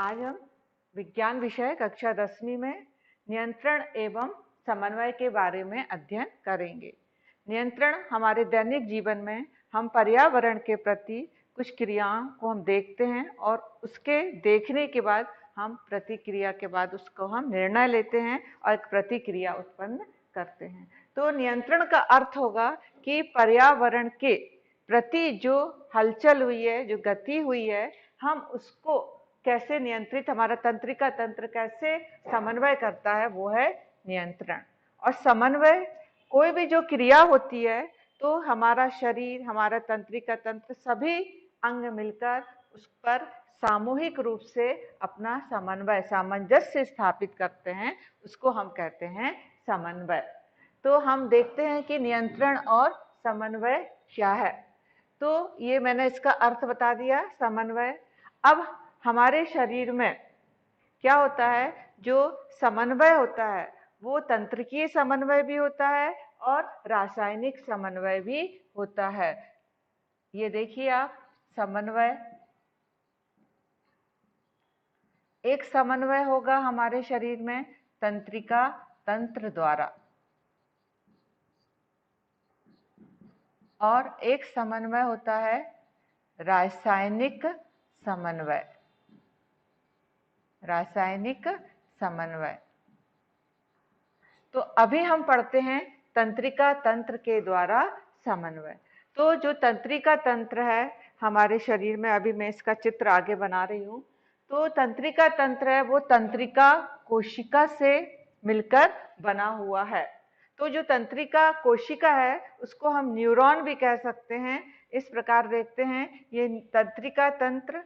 आज हम विज्ञान विषय कक्षा 10वीं में नियंत्रण एवं समन्वय के बारे में अध्ययन करेंगे। नियंत्रण हमारे दैनिक जीवन में हम पर्यावरण के प्रति कुछ क्रियाओं को हम देखते हैं और उसके देखने के बाद हम प्रतिक्रिया के बाद उसको हम निर्णय लेते हैं और एक प्रतिक्रिया उत्पन्न करते हैं। तो नियंत्रण का अर्थ होगा कि पर्यावरण के प्रति जो हलचल हुई है, जो गति हुई है, हम उसको कैसे नियंत्रित, हमारा तंत्रिका तंत्र कैसे समन्वय करता है, वो है नियंत्रण। और समन्वय कोई भी जो क्रिया होती है तो हमारा शरीर, हमारा तंत्रिका तंत्र, सभी अंग मिलकर उस पर सामूहिक रूप से अपना समन्वय, सामंजस्य स्थापित करते हैं, उसको हम कहते हैं समन्वय। तो हम देखते हैं कि नियंत्रण और समन्वय क्या है। तो ये मैंने इसका अर्थ बता दिया, समन्वय। अब हमारे शरीर में क्या होता है, जो समन्वय होता है वो तंत्रिकीय समन्वय भी होता है और रासायनिक समन्वय भी होता है। ये देखिए आप, समन्वय, एक समन्वय होगा हमारे शरीर में तंत्रिका तंत्र द्वारा और एक समन्वय होता है रासायनिक समन्वय। रासायनिक समन्वय। तो अभी हम पढ़ते हैं तंत्रिका तंत्र के द्वारा समन्वय। तो जो तंत्रिका तंत्र है हमारे शरीर में, अभी मैं इसका चित्र आगे बना रही हूं। तो तंत्रिका तंत्र है वो तंत्रिका कोशिका से मिलकर बना हुआ है। तो जो तंत्रिका कोशिका है उसको हम न्यूरॉन भी कह सकते हैं। इस प्रकार देखते हैं, ये तंत्रिका तंत्र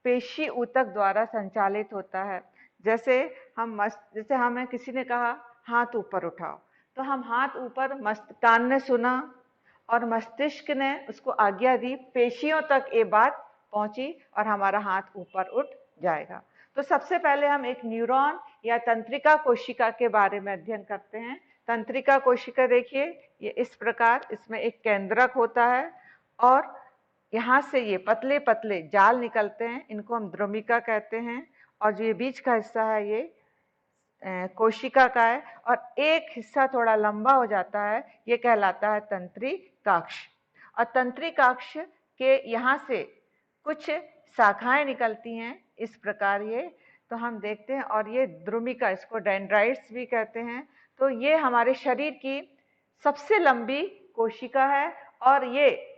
पेशी ऊतक द्वारा संचालित होता है। जैसे हमें किसी ने कहा हाथ ऊपर उठाओ, तो हम हाथ ऊपर, कान ने सुना और मस्तिष्क ने उसको आज्ञा दी, पेशियों तक ये बात पहुंची और हमारा हाथ ऊपर उठ जाएगा। तो सबसे पहले हम एक न्यूरॉन या तंत्रिका कोशिका के बारे में अध्ययन करते हैं। तंत्रिका कोशिका देखिए, ये इस प्रकार, इसमें एक केंद्रक होता है और यहाँ से ये पतले पतले जाल निकलते हैं, इनको हम द्रुमिका कहते हैं। और जो ये बीच का हिस्सा है ये कोशिका का है और एक हिस्सा थोड़ा लंबा हो जाता है, ये कहलाता है तंत्रिकाक्ष। और तंत्रिकाक्ष के यहाँ से कुछ शाखाएं निकलती हैं, इस प्रकार ये, तो हम देखते हैं। और ये द्रुमिका, इसको डेंड्राइट्स भी कहते हैं। तो ये हमारे शरीर की सबसे लंबी कोशिका है और ये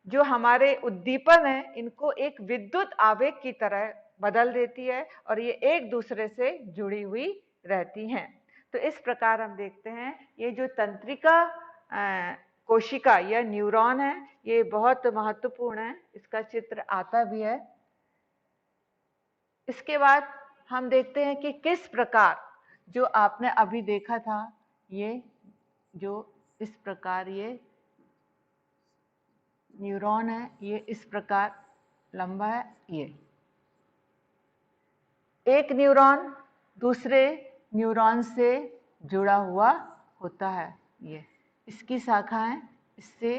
जो हमारे उद्दीपन है इनको एक विद्युत आवेग की तरह बदल देती है और ये एक दूसरे से जुड़ी हुई रहती हैं। तो इस प्रकार हम देखते हैं ये जो तंत्रिका कोशिका या न्यूरॉन है ये बहुत महत्वपूर्ण है। इसका चित्र आता भी है। इसके बाद हम देखते हैं कि किस प्रकार, जो आपने अभी देखा था, ये जो इस प्रकार ये न्यूरॉन है, ये इस प्रकार लंबा है। ये एक न्यूरॉन दूसरे न्यूरॉन से जुड़ा हुआ होता है। ये इसकी शाखाएं इससे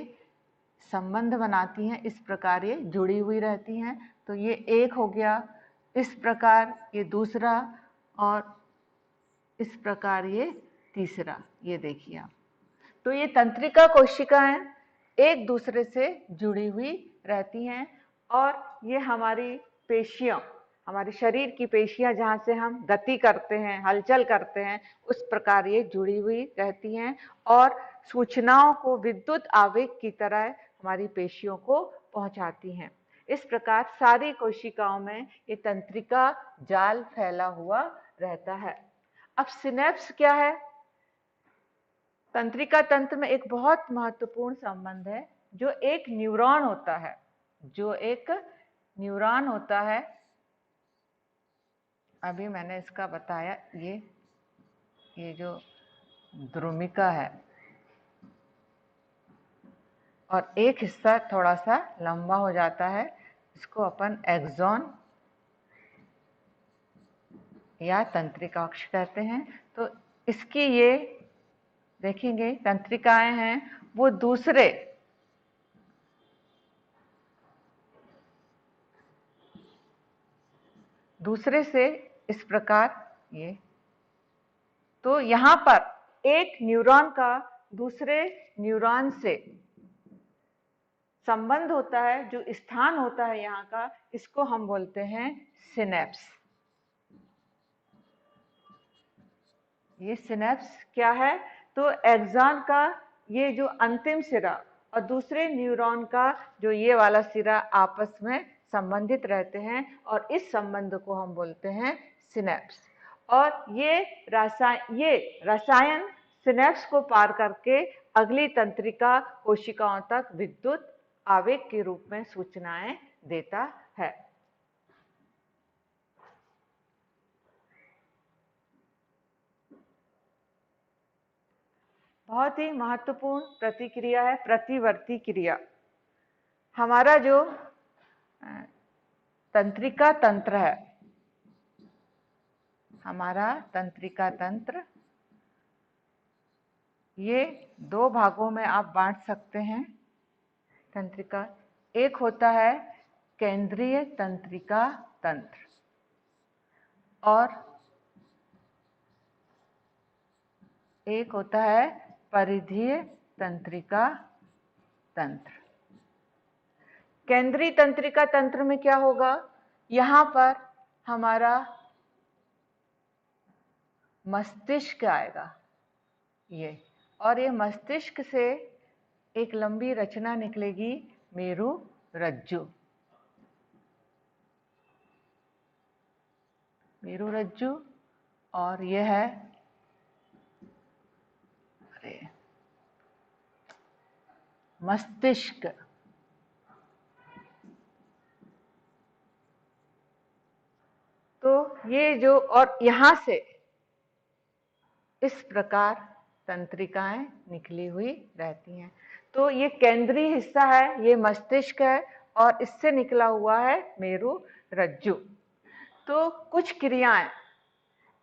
संबंध बनाती हैं, इस प्रकार ये जुड़ी हुई रहती हैं। तो ये एक हो गया, इस प्रकार ये दूसरा और इस प्रकार ये तीसरा। ये देखिए आप, तो ये तंत्रिका कोशिकाएं एक दूसरे से जुड़ी हुई रहती हैं और ये हमारी पेशियां, हमारे शरीर की पेशियां जहां से हम गति करते हैं, हलचल करते हैं, उस प्रकार ये जुड़ी हुई रहती हैं और सूचनाओं को विद्युत आवेग की तरह हमारी पेशियों को पहुंचाती हैं। इस प्रकार सारी कोशिकाओं में ये तंत्रिका जाल फैला हुआ रहता है। अब सिनेप्स क्या है? तंत्रिका तंत्र में एक बहुत महत्वपूर्ण संबंध है। जो एक न्यूरॉन होता है, जो एक न्यूरॉन होता है, अभी मैंने इसका बताया, ये जो द्रुमिका है और एक हिस्सा थोड़ा सा लंबा हो जाता है, इसको अपन एक्सॉन या तंत्रिकाक्ष कहते हैं। तो इसकी ये देखेंगे तंत्रिकाएं हैं वो दूसरे से इस प्रकार ये, तो यहाँ पर एक न्यूरॉन का दूसरे न्यूरॉन से संबंध होता है, जो स्थान होता है यहाँ का, इसको हम बोलते हैं सिनेप्स। ये सिनेप्स क्या है? तो एक्सॉन का ये जो अंतिम सिरा और दूसरे न्यूरॉन का जो ये वाला सिरा आपस में संबंधित रहते हैं और इस संबंध को हम बोलते हैं सिनेप्स। और ये रसायन सिनेप्स को पार करके अगली तंत्रिका कोशिकाओं तक विद्युत आवेग के रूप में सूचनाएं देता है। बहुत ही महत्वपूर्ण प्रतिक्रिया है प्रतिवर्ती क्रिया। हमारा जो तंत्रिका तंत्र है, हमारा तंत्रिका तंत्र ये दो भागों में आप बांट सकते हैं तंत्रिका। एक होता है केंद्रीय तंत्रिका तंत्र और एक होता है परिधीय तंत्रिका तंत्र। केंद्रीय तंत्रिका तंत्र में क्या होगा? यहां पर हमारा मस्तिष्क आएगा ये, और ये मस्तिष्क से एक लंबी रचना निकलेगी मेरु रज्जु। मेरु रज्जु, और यह है मस्तिष्क। तो ये जो, और यहां से इस प्रकार तंत्रिकाएं निकली हुई रहती हैं। तो ये केंद्रीय हिस्सा है, ये मस्तिष्क है, और इससे निकला हुआ है मेरु रज्जु। तो कुछ क्रियाएं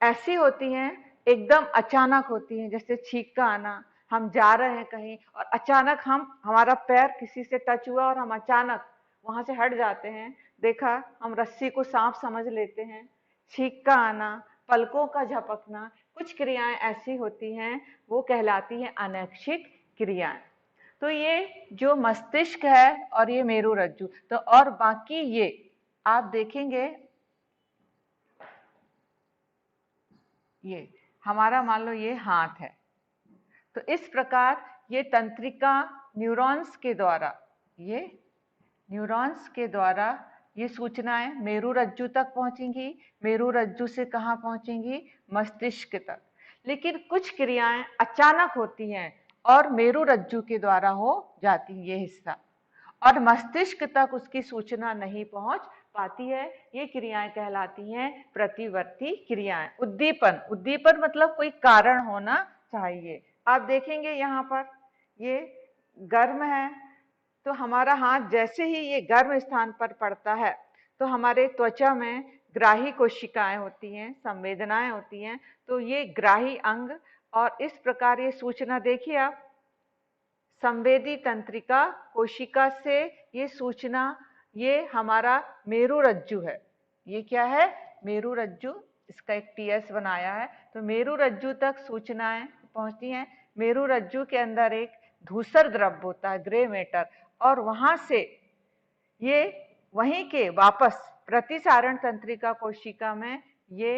ऐसी होती हैं, एकदम अचानक होती हैं, जैसे छींक का आना। हम जा रहे हैं कहीं और अचानक हमारा पैर किसी से टच हुआ और हम अचानक वहां से हट जाते हैं। देखा, हम रस्सी को सांप समझ लेते हैं। छींक का आना, पलकों का झपकना, कुछ क्रियाएं ऐसी होती हैं, वो कहलाती हैं अनैच्छिक क्रियाएं। तो ये जो मस्तिष्क है और ये मेरु रज्जु, तो और बाकी ये आप देखेंगे, ये हमारा मान लो ये हाथ है, तो इस प्रकार ये तंत्रिका न्यूरॉन्स के द्वारा, ये न्यूरॉन्स के द्वारा ये सूचनाएं मेरु रज्जु तक पहुंचेंगी। मेरु रज्जु से कहां पहुंचेंगी? मस्तिष्क तक। लेकिन कुछ क्रियाएं अचानक होती हैं और मेरु रज्जु के द्वारा हो जाती है ये हिस्सा, और मस्तिष्क तक उसकी सूचना नहीं पहुंच पाती है। ये क्रियाएं कहलाती हैं प्रतिवर्ती क्रियाएं। उद्दीपन, उद्दीपन मतलब कोई कारण होना चाहिए। आप देखेंगे यहाँ पर ये गर्म है, तो हमारा हाथ जैसे ही ये गर्म स्थान पर पड़ता है तो हमारे त्वचा में ग्राही कोशिकाएं होती हैं, संवेदनाएं होती हैं, तो ये ग्राही अंग, और इस प्रकार ये सूचना देखिए आप, संवेदी तंत्रिका कोशिका से ये सूचना, ये हमारा मेरु रज्जु है। ये क्या है? मेरु रज्जु। इसका एक टीएस बनाया है, तो मेरु रज्जु तक सूचनाएं पहुंचती हैं। मेरु रज्जु के अंदर एक धूसर द्रव्य होता है, ग्रे मैटर, और वहां से ये वहीं के वापस प्रतिसारण तंत्रिका कोशिका में ये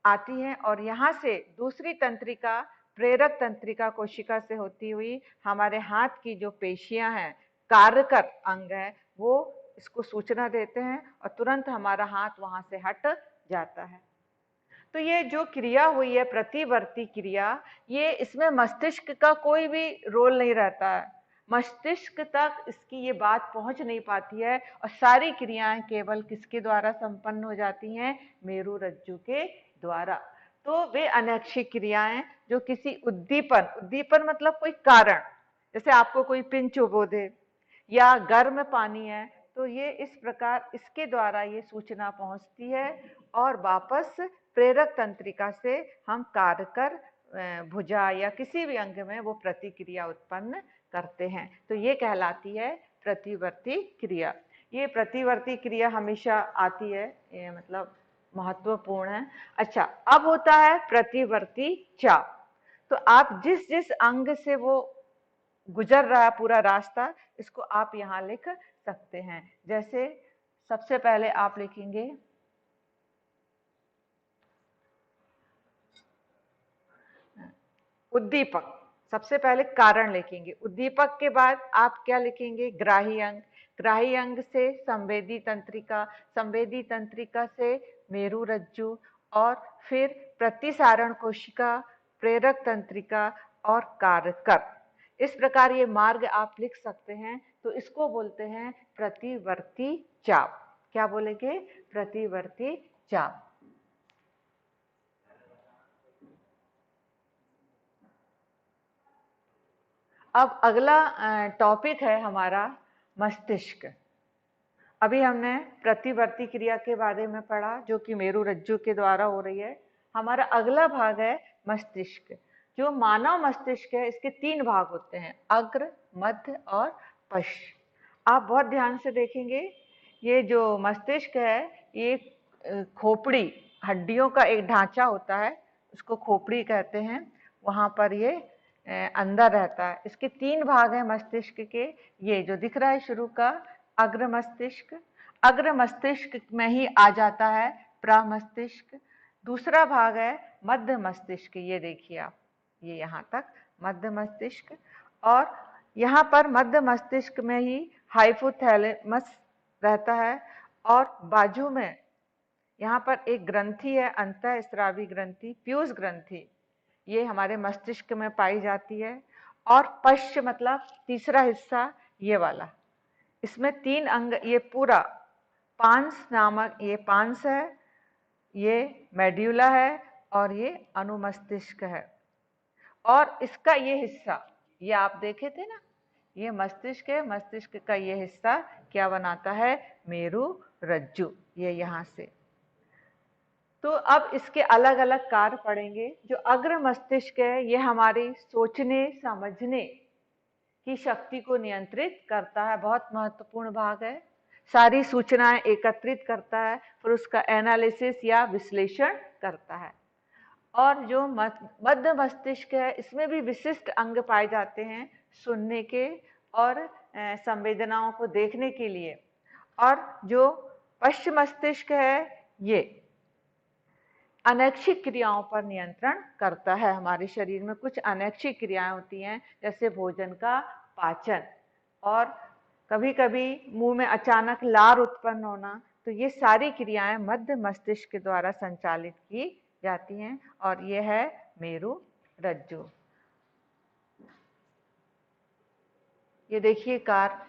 आती हैं, और यहाँ से दूसरी तंत्रिका प्रेरक तंत्रिका कोशिका से होती हुई हमारे हाथ की जो पेशियां हैं, कार्यकर अंग है, वो इसको सूचना देते हैं और तुरंत हमारा हाथ वहां से हट जाता है। तो ये जो क्रिया हुई है प्रतिवर्ती क्रिया, ये इसमें मस्तिष्क का कोई भी रोल नहीं रहता है। मस्तिष्क तक इसकी ये बात पहुंच नहीं पाती है, और सारी क्रियाएं केवल किसके द्वारा संपन्न हो जाती हैं? मेरु रज्जु के द्वारा। तो वे अनैच्छिक क्रियाएं जो किसी उद्दीपन, उद्दीपन मतलब कोई कारण, जैसे आपको कोई पिन चुभो दे या गर्म पानी है, तो ये इस प्रकार इसके द्वारा ये सूचना पहुंचती है और वापस प्रेरक तंत्रिका से हम कार्यकर भुजा या किसी भी अंग में वो प्रतिक्रिया उत्पन्न करते हैं। तो ये कहलाती है प्रतिवर्ती क्रिया। ये प्रतिवर्ती क्रिया हमेशा आती है, मतलब महत्वपूर्ण है। अच्छा, अब होता है प्रतिवर्ती चाप। तो आप जिस जिस अंग से वो गुजर रहा है पूरा रास्ता, इसको आप यहाँ लिख सकते हैं। जैसे सबसे पहले आप लिखेंगे उद्दीपक। सबसे पहले कारण लिखेंगे, उद्दीपक के बाद आप क्या लिखेंगे, ग्राही अंग। ग्राही अंग से संवेदी तंत्रिका, संवेदी तंत्रिका से मेरु रज्जु, और फिर प्रतिसारण कोशिका, प्रेरक तंत्रिका और कारकर। इस प्रकार ये मार्ग आप लिख सकते हैं। तो इसको बोलते हैं प्रतिवर्ती चाप। क्या बोलेंगे, प्रतिवर्ती चाप। अब अगला टॉपिक है हमारा मस्तिष्क। अभी हमने प्रतिवर्ती क्रिया के बारे में पढ़ा जो कि मेरु रज्जु के द्वारा हो रही है। हमारा अगला भाग है मस्तिष्क। जो मानव मस्तिष्क है इसके 3 भाग होते हैं, अग्र, मध्य और पश्च। आप बहुत ध्यान से देखेंगे, ये जो मस्तिष्क है ये खोपड़ी, हड्डियों का एक ढांचा होता है, उसको खोपड़ी कहते हैं। वहां पर ये अंदर रहता है। इसके 3 भाग हैं मस्तिष्क के। ये जो दिख रहा है शुरू का अग्र मस्तिष्क, अग्र मस्तिष्क में ही आ जाता है प्रमस्तिष्क। दूसरा भाग है मध्य मस्तिष्क, ये देखिए आप, ये यहाँ तक मध्य मस्तिष्क। और यहाँ पर मध्य मस्तिष्क में ही हाइपोथैलेमस रहता है, और बाजू में यहाँ पर एक ग्रंथि है, अंतःस्रावी ग्रंथि, प्यूस ग्रंथि, ये हमारे मस्तिष्क में पाई जाती है। और पश्च मतलब तीसरा हिस्सा, ये वाला, इसमें 3 अंग, ये पूरा पांस नामक, ये पांस है, ये मेड्यूला है और ये अनुमस्तिष्क है। और इसका ये हिस्सा, ये आप देखे थे ना, ये मस्तिष्क है, मस्तिष्क का ये हिस्सा क्या बनाता है, मेरु रज्जु, ये यहाँ से। तो अब इसके अलग अलग कार्य पढ़ेंगे। जो अग्र मस्तिष्क है ये हमारी सोचने समझने की शक्ति को नियंत्रित करता है, बहुत महत्वपूर्ण भाग है। सारी सूचनाएं एकत्रित करता है, फिर उसका एनालिसिस या विश्लेषण करता है। और जो मध्य मस्तिष्क है इसमें भी विशिष्ट अंग पाए जाते हैं, सुनने के और संवेदनाओं को देखने के लिए। और जो पश्च मस्तिष्क है ये अनैच्छिक क्रियाओं पर नियंत्रण करता है। हमारे शरीर में कुछ अनैच्छिक क्रियाएं होती हैं, जैसे भोजन का पाचन और कभी कभी मुंह में अचानक लार उत्पन्न होना। तो ये सारी क्रियाएं मध्य मस्तिष्क के द्वारा संचालित की जाती हैं, और ये है मेरु रज्जु। ये देखिए कार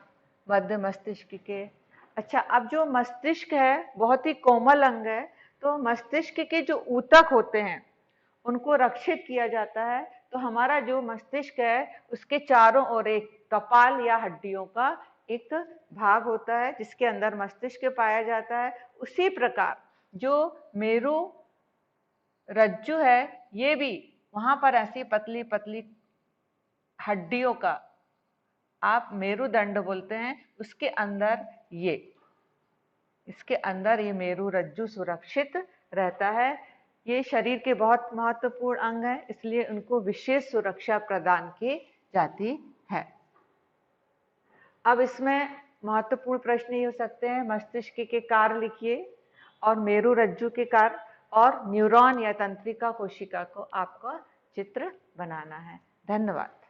मध्य मस्तिष्क के। अच्छा, अब जो मस्तिष्क है बहुत ही कोमल अंग है, तो मस्तिष्क के जो ऊतक होते हैं उनको रक्षित किया जाता है। तो हमारा जो मस्तिष्क है उसके चारों ओर एक कपाल या हड्डियों का एक भाग होता है जिसके अंदर मस्तिष्क पाया जाता है। उसी प्रकार जो मेरु रज्जु है ये भी, वहां पर ऐसी पतली पतली हड्डियों का आप मेरुदंड बोलते हैं, उसके अंदर ये, इसके अंदर ये मेरु रज्जु सुरक्षित रहता है। ये शरीर के बहुत महत्वपूर्ण अंग है, इसलिए उनको विशेष सुरक्षा प्रदान की जाती है। अब इसमें महत्वपूर्ण प्रश्न ये हो सकते हैं, मस्तिष्क के कार्य लिखिए और मेरु रज्जु के कार्य, और न्यूरॉन या तंत्रिका कोशिका को आपको चित्र बनाना है। धन्यवाद।